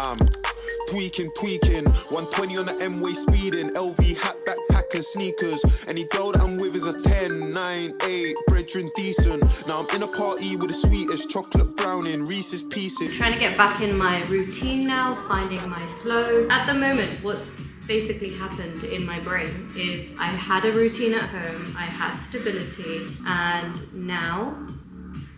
I'm tweaking, 120 on the M-way speeding, LV hat, backpack and sneakers. Any girl that I'm with is a 10, 9, 8, brethren decent. Now I'm in a party with the sweetest chocolate brownie, Reese's Pieces. Trying to get back in my routine now, finding my flow. At the moment, what's basically happened in my brain is I had a routine at home, I had stability, and now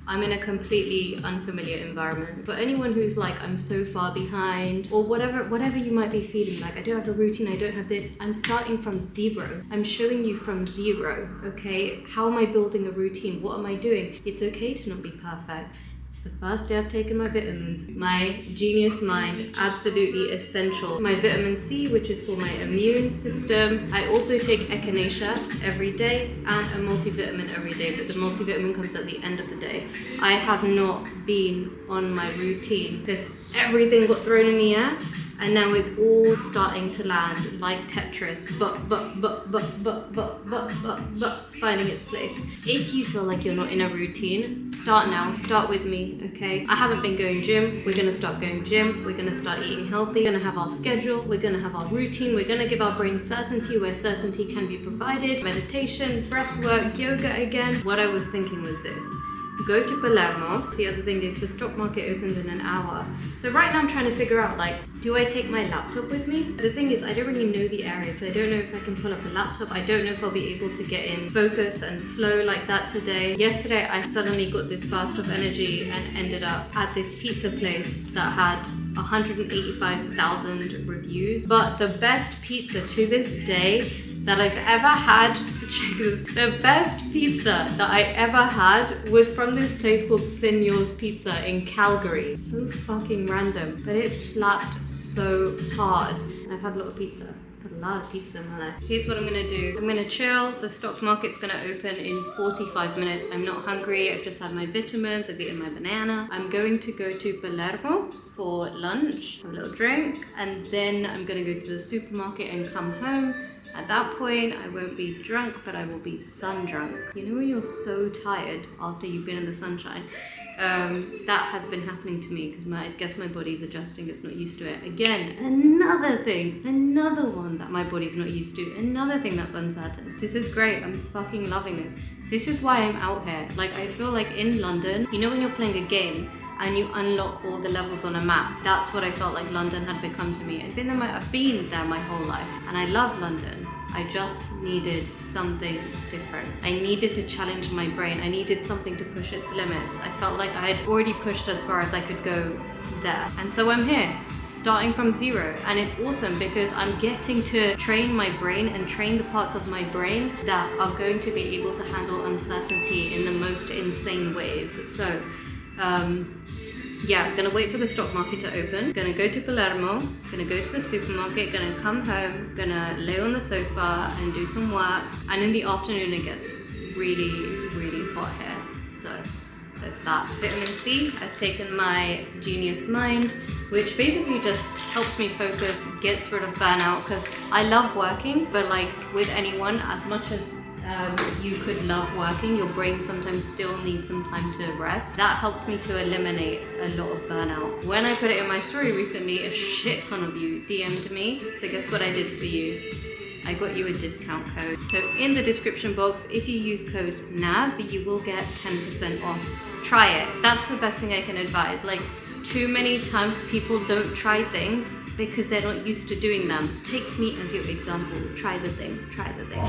I'm in a completely unfamiliar environment. For anyone who's like, I'm so far behind, or whatever you might be feeling, like I don't have a routine, I don't have this, I'm starting from zero. I'm showing you from zero, okay? How am I building a routine? What am I doing? It's okay to not be perfect. It's the first day I've taken my vitamins. My genius mind, absolutely essential. My vitamin C, which is for my immune system. I also take echinacea every day and a multivitamin every day, but the multivitamin comes at the end of the day. I have not been on my routine because everything got thrown in the air. And now it's all starting to land like Tetris, finding its place. If you feel like you're not in a routine, start now, start with me, okay? I haven't been going gym, we're gonna start going gym, we're gonna start eating healthy, we're gonna have our schedule, we're gonna have our routine, we're gonna give our brain certainty where certainty can be provided, meditation, breath work, yoga again. What I was thinking was this. Go to Palermo. The other thing is the stock market opens in an hour. So right now I'm trying to figure out, like, do I take my laptop with me? The thing is, I don't really know the area, so I don't know if I can pull up a laptop. I don't know if I'll be able to get in focus and flow like that today. Yesterday, I suddenly got this burst of energy and ended up at this pizza place that had 185,000 reviews. But the best pizza to this day that I've ever had, the best pizza that I ever had was from this place called Signor's Pizza in Calgary. So fucking random, but it slapped so hard. I've had a lot of pizza. I've had a lot of pizza in my life. Here's what I'm gonna do. I'm gonna chill. The stock market's gonna open in 45 minutes. I'm not hungry. I've just had my vitamins. I've eaten my banana. I'm going to go to Palermo for lunch, a little drink, and then I'm gonna go to the supermarket and come home. At that point, I won't be drunk, but I will be sun drunk. You know when you're so tired after you've been in the sunshine? That has been happening to me because I guess my body's adjusting, it's not used to it. Again, another one that my body's not used to, another thing that's uncertain. This is great, I'm fucking loving this. This is why I'm out here. Like, I feel like in London, you know when you're playing a game and you unlock all the levels on a map? That's what I felt like London had become to me. I've been there my whole life, and I love London. I just needed something different. I needed to challenge my brain. I needed something to push its limits. I felt like I had already pushed as far as I could go there. And so I'm here, starting from zero. And it's awesome because I'm getting to train my brain and train the parts of my brain that are going to be able to handle uncertainty in the most insane ways. So, yeah, gonna wait for the stock market to open, gonna go to Palermo, gonna go to the supermarket, gonna come home, gonna lay on the sofa and do some work. And in the afternoon it gets really, really hot here. So there's that. Vitamin C, I've taken my genius mind, which basically just helps me focus, gets rid of burnout, because I love working, but like with anyone, as much as you could love working, your brain sometimes still needs some time to rest. That helps me to eliminate a lot of burnout. When I put it in my story recently, a shit ton of you DM'd me. So guess what I did for you? I got you a discount code. So in the description box, if you use code NAV, you will get 10% off. Try it. That's the best thing I can advise. Like, too many times people don't try things because they're not used to doing them. Take me as your example. Try the thing. Try the thing.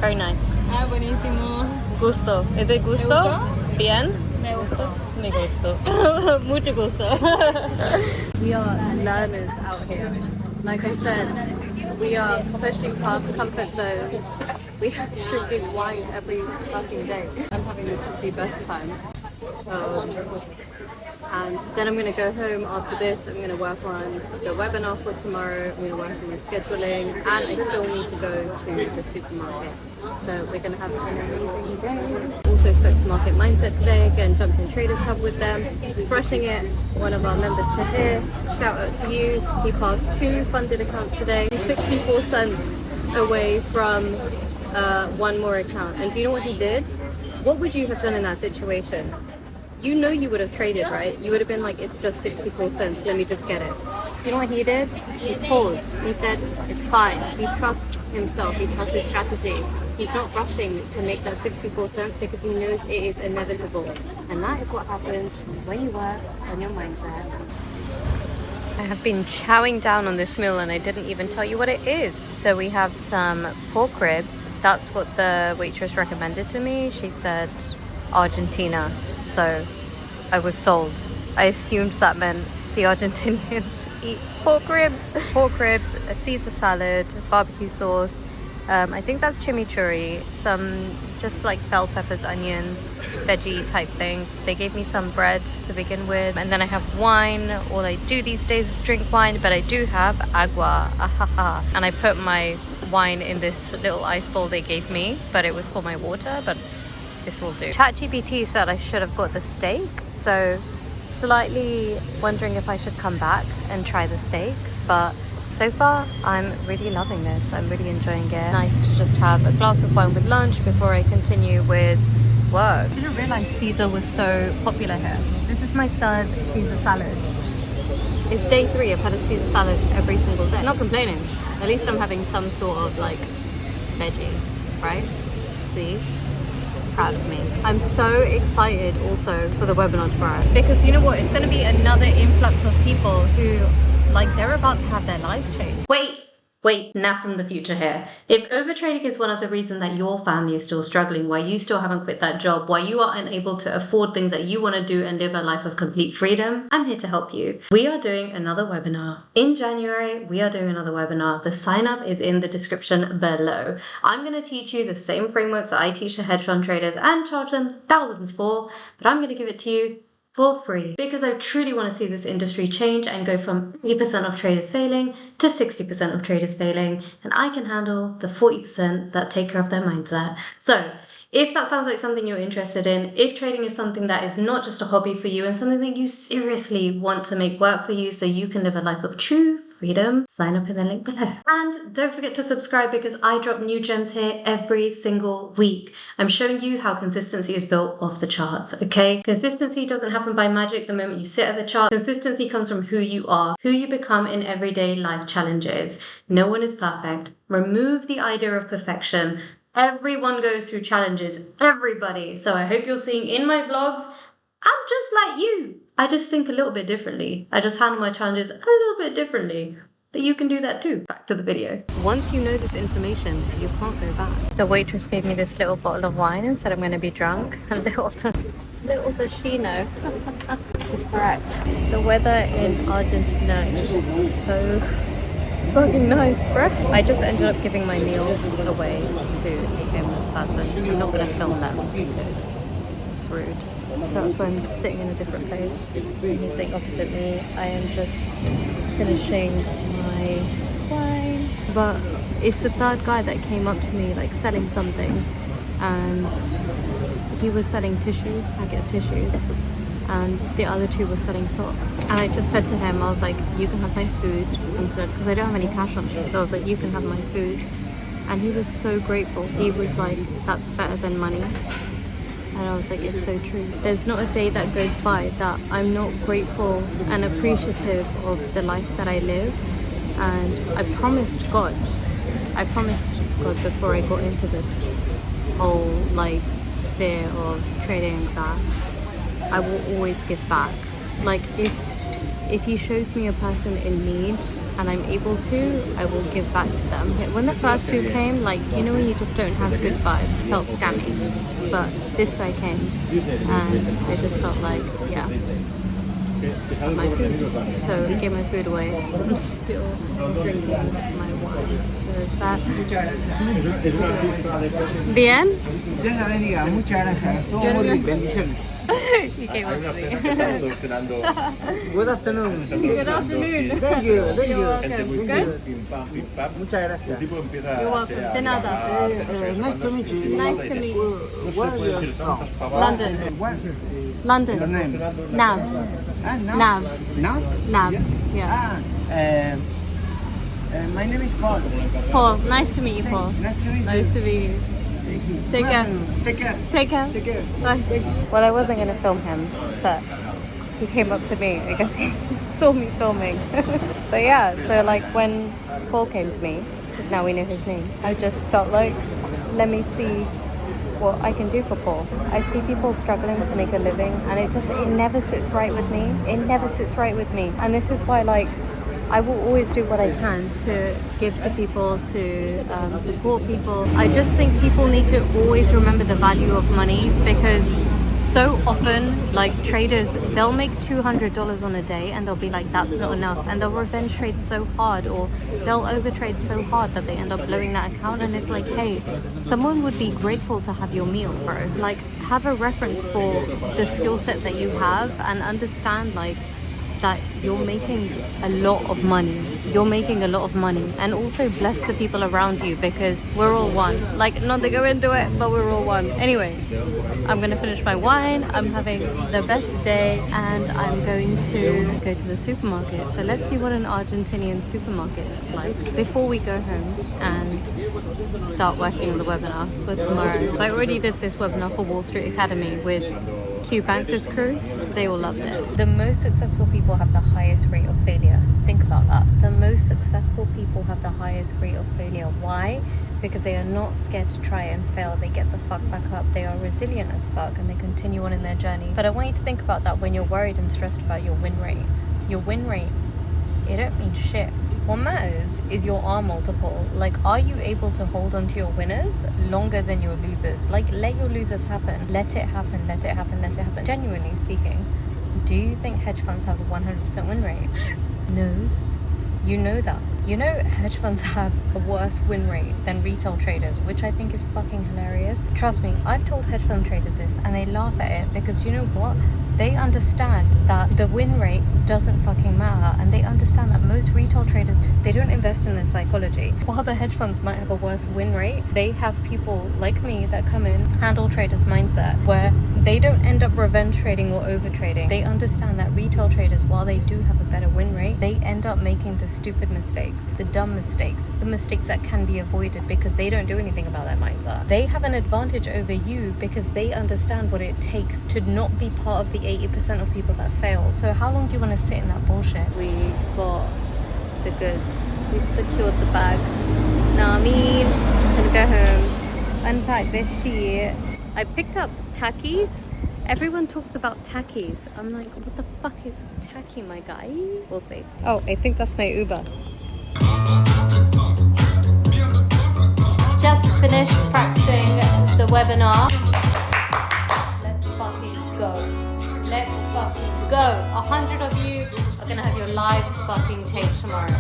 Very nice. Ah, buenísimo. Gusto. ¿Es it gusto? Bien? Me gustó. Me gusto. Mucho gusto. We are learners out here. Like I said, we are pushing past comfort zones. We are drinking wine every fucking day. I'm having the best time. And then I'm going to go home after this. I'm going to work on the webinar for tomorrow. I'm going to work on the scheduling, and I still need to go to the supermarket. So we're going to have an amazing day. Also spoke to Market Mindset today. Again, jumped in Traders Hub with them, crushing it. One of our members to here. Shout out to you. He passed 2 funded accounts today. 64 cents away from one more account. And do you know what he did? What would you have done in that situation? You know you would have traded, right? You would have been like, it's just 64 cents, let me just get it. You know what he did? He paused. He said, it's fine. He trusts himself. He trusts his strategy. He's not rushing to make that 64 cents because he knows it is inevitable. And that is what happens when you work on your mindset. I have been chowing down on this meal and I didn't even tell you what it is. So we have some pork ribs. That's what the waitress recommended to me. She said Argentina. So I was sold. I assumed that meant the Argentinians eat pork ribs. Pork ribs, a Caesar salad, barbecue sauce. I think that's chimichurri. Some just like bell peppers, onions, veggie type things. They gave me some bread to begin with. And then I have wine. All I do these days is drink wine, but I do have agua. Ahaha. And I put my wine in this little ice bowl they gave me, but it was for my water, but this will do. ChatGPT said I should have got the steak, so slightly wondering if I should come back and try the steak, but so far I'm really loving this. I'm really enjoying it. Nice to just have a glass of wine with lunch before I continue with work. I didn't realize Caesar was so popular here. This is my 3rd Caesar salad. It's day 3. I've had a Caesar salad every single day. Not complaining. At least I'm having some sort of like veggie, right? See? Proud of me. I'm so excited also for the webinar tomorrow because you know what, it's going to be another influx of people who like they're about to have their lives changed. Wait, Nat from the future here. If overtrading is one of the reasons that your family is still struggling, why you still haven't quit that job, why you are unable to afford things that you want to do and live a life of complete freedom, I'm here to help you. We are doing another webinar. In January, we are doing another webinar. The sign up is in the description below. I'm going to teach you the same frameworks that I teach to hedge fund traders and charge them thousands for, but I'm going to give it to you for free because I truly want to see this industry change and go from 80% of traders failing to 60% of traders failing, and I can handle the 40% that take care of their mindset. So if that sounds like something you're interested in, if trading is something that is not just a hobby for you and something that you seriously want to make work for you so you can live a life of true freedom, sign up in the link below. And don't forget to subscribe because I drop new gems here every single week. I'm showing you how consistency is built off the charts, okay? Consistency doesn't happen by magic the moment you sit at the chart. Consistency comes from who you are, who you become in everyday life challenges. No one is perfect. Remove the idea of perfection. Everyone goes through challenges, everybody. So I hope you're seeing in my vlogs, I'm just like you. I just think a little bit differently. I just handle my challenges a little bit differently. But you can do that too. Back to the video. Once you know this information, you can't go back. The waitress gave me this little bottle of wine and said I'm going to be drunk. And little does she know. She's correct. The weather in Argentina is so fucking nice, bruh. I just ended up giving my meal away to a homeless person. I'm not going to film them because it's rude. That's why I'm sitting in a different place. He's sitting opposite me. I am just finishing my wine. But it's the 3rd guy that came up to me like selling something, and he was selling tissues, a packet of tissues, and the other 2 were selling socks. And I just said to him, I was like, you can have my food instead, because I don't have any cash on me. So I was like, you can have my food. And he was so grateful. He was like, that's better than money. And I was like, it's so true. There's not a day that goes by that I'm not grateful and appreciative of the life that I live. And I promised God before I got into this whole like sphere of trading that I will always give back. Like if he shows me a person in need and I'm able to, I will give back to them. When the first 2 came, like, you know when you just don't have good vibes, felt scammy. But this guy came and I just felt like, yeah, my food. So I gave my food away. I'm still drinking my wine. There's that. Bien? Dios la bendiga, muchas gracias. Todo muy bien, bendiciones. He came up to me. Good afternoon. Good afternoon. Thank you. Thank you. You're welcome. Thank Good? you. Muchas gracias. You're welcome. De nada. Nice to meet you. Nice to meet you. Where are you from? London. Where? London. Your name? Nav. Ah, Nav. Nav? Nav. Yeah. Ah, my name is Paul. Paul. Nice to meet you, Paul. Nice to meet you. Nice to meet you. Take care. Take care. Take care. Take care. Bye. Well, I wasn't going to film him, but he came up to me. I guess he saw me filming. But yeah, so like when Paul came to me, because now we know his name, I just felt like, let me see what I can do for Paul. I see people struggling to make a living, and it never sits right with me. It never sits right with me. And this is why, like, I will always do what I can to give to people, to support people. I just think people need to always remember the value of money, because so often, like traders, they'll make $200 on a day and they'll be like, that's not enough. And they'll revenge trade so hard, or they'll overtrade so hard that they end up blowing that account. And it's like, hey, someone would be grateful to have your meal, bro. Like, have a reference for the skill set that you have and understand, like, that you're making a lot of money. You're making a lot of money. And also bless the people around you, because we're all one. Like, not to go into it, but we're all one. Anyway, I'm gonna finish my wine. I'm having the best day, and I'm going to go to the supermarket. So let's see what an Argentinian supermarket is like before we go home and start working on the webinar for tomorrow. So I already did this webinar for Wall Street Academy with Q Banks' crew. They all loved it. The most successful people have the highest rate of failure. Think about that. The most successful people have the highest rate of failure. Why? Because they are not scared to try and fail. They get the fuck back up. They are resilient as fuck, and they continue on in their journey. But I want you to think about that when you're worried and stressed about your win rate. Your win rate, it don't mean shit. What matters is your R multiple. Like, are you able to hold on to your winners longer than your losers? Like, let your losers happen. Let it happen, let it happen, let it happen. Genuinely speaking, do you think hedge funds have a 100% win rate? No. You know that. You know hedge funds have a worse win rate than retail traders, which I think is fucking hilarious. Trust me, I've told hedge fund traders this and they laugh at it, because you know what? They understand that the win rate doesn't fucking matter, and they understand that most retail traders, they don't invest in their psychology. While the hedge funds might have a worse win rate, they have people like me that come in, handle traders' mindset, where they don't end up revenge trading or over trading. They understand that retail traders, while they do have a better win rate, they end up making the stupid mistakes, the dumb mistakes, the mistakes that can be avoided because they don't do anything about their mindset. They have an advantage over you because they understand what it takes to not be part of the 80% of people that fail. So how long do you want to sit in that bullshit? We got the goods. We've secured the bag. Now I'm gonna go home, unpack this sheet. I picked up tackies. Everyone talks about tackies. I'm like, what the fuck is tacky, my guy? We'll see. Oh, I think that's my Uber. Just finished practicing the webinar. Let's fucking go. Let's fucking go. 100 of you are gonna have your lives fucking changed tomorrow.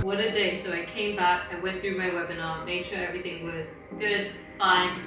What a day. So I came back, I went through my webinar, made sure everything was good, fine,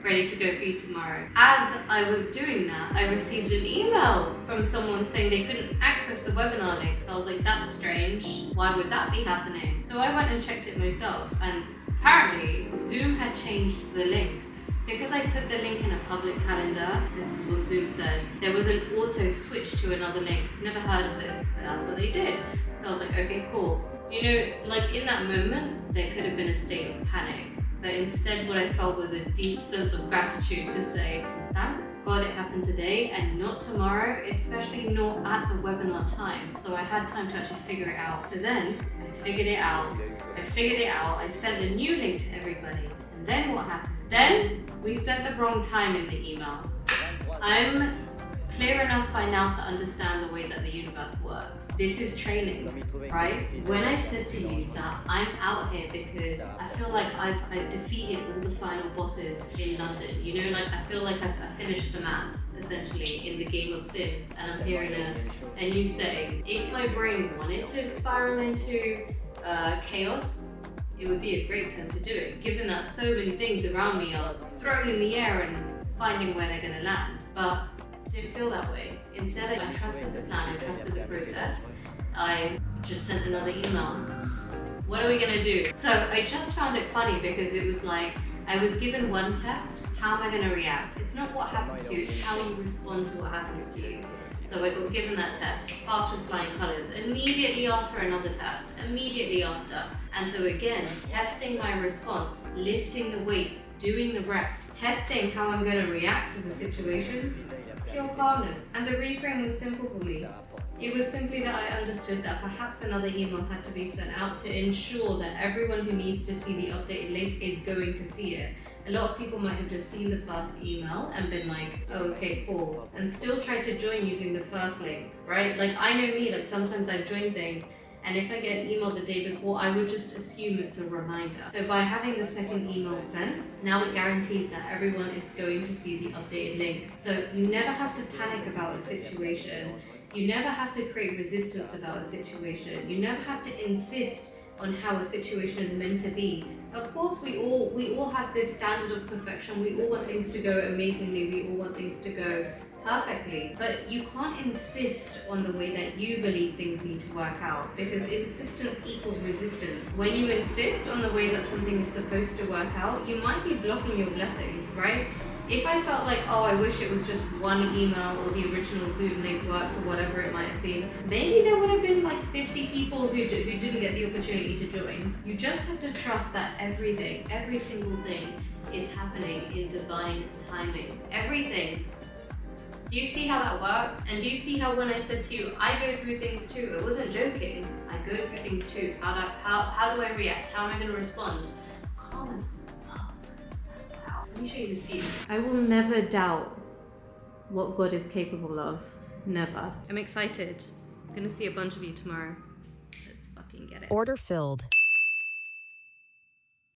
ready to go for you tomorrow. As I was doing that, I received an email from someone saying they couldn't access the webinar link. So I was like, that's strange. Why would that be happening? So I went and checked it myself, and apparently Zoom had changed the link. Because I put the link in a public calendar, this is what Zoom said, there was an auto switch to another link. Never heard of this, but that's what they did. So I was like, okay, cool. You know, like in that moment, there could have been a state of panic. But instead what I felt was a deep sense of gratitude to say, thank God it happened today and not tomorrow, especially not at the webinar time. So I had time to actually figure it out. So then I figured it out. I sent a new link to everybody. And then what happened? Then we sent the wrong time in the email. I'm clear enough by now to understand the way that the universe works. This is training, right? When I said to you that I'm out here because I feel like I've defeated all the final bosses in London, you know, like I feel like I've finished the map, essentially, in the game of Sims, and I'm here in a new setting. If my brain wanted to spiral into chaos, it would be a great time to do it, given that so many things around me are thrown in the air and finding where they're gonna land. But it didn't feel that way. Instead, I trusted the plan, I trusted the process. I just sent another email. What are we gonna do? So I just found it funny because it was like, I was given one test, how am I gonna react? It's not what happens to you, it's how you respond to what happens to you. So I got given that test, passed with flying colours, immediately after another test, immediately after. And so again, testing my response, lifting the weights, doing the reps, testing how I'm gonna react to the situation, pure calmness. And the reframe was simple for me. It was simply that I understood that perhaps another email had to be sent out to ensure that everyone who needs to see the updated link is going to see it. A lot of people might have just seen the first email and been like, oh, okay, cool, and still tried to join using the first link, right? Like, I know me, like sometimes I've joined things and if I get an email the day before, I would just assume it's a reminder. So by having the second email sent, now it guarantees that everyone is going to see the updated link. So you never have to panic about a situation. You never have to create resistance about a situation. You never have to insist on how a situation is meant to be. Of course, we all have this standard of perfection. We all want things to go amazingly. We all want things to go perfectly. But you can't insist on the way that you believe things need to work out, because insistence equals resistance. When you insist on the way that something is supposed to work out, you might be blocking your blessings, right? If I felt like, oh, I wish it was just one email or the original Zoom link worked or whatever it might have been, maybe there would have been like 50 people who didn't get the opportunity to join. You just have to trust that everything, every single thing is happening in divine timing. Everything. Do you see how that works? And do you see how when I said to you, I go through things too? It wasn't joking. I go through things too. How do I react? How am I going to respond? Calm as fuck. That's how. Let me show you this view. I will never doubt what God is capable of. Never. I'm excited. I'm going to see a bunch of you tomorrow. Let's fucking get it. Order filled.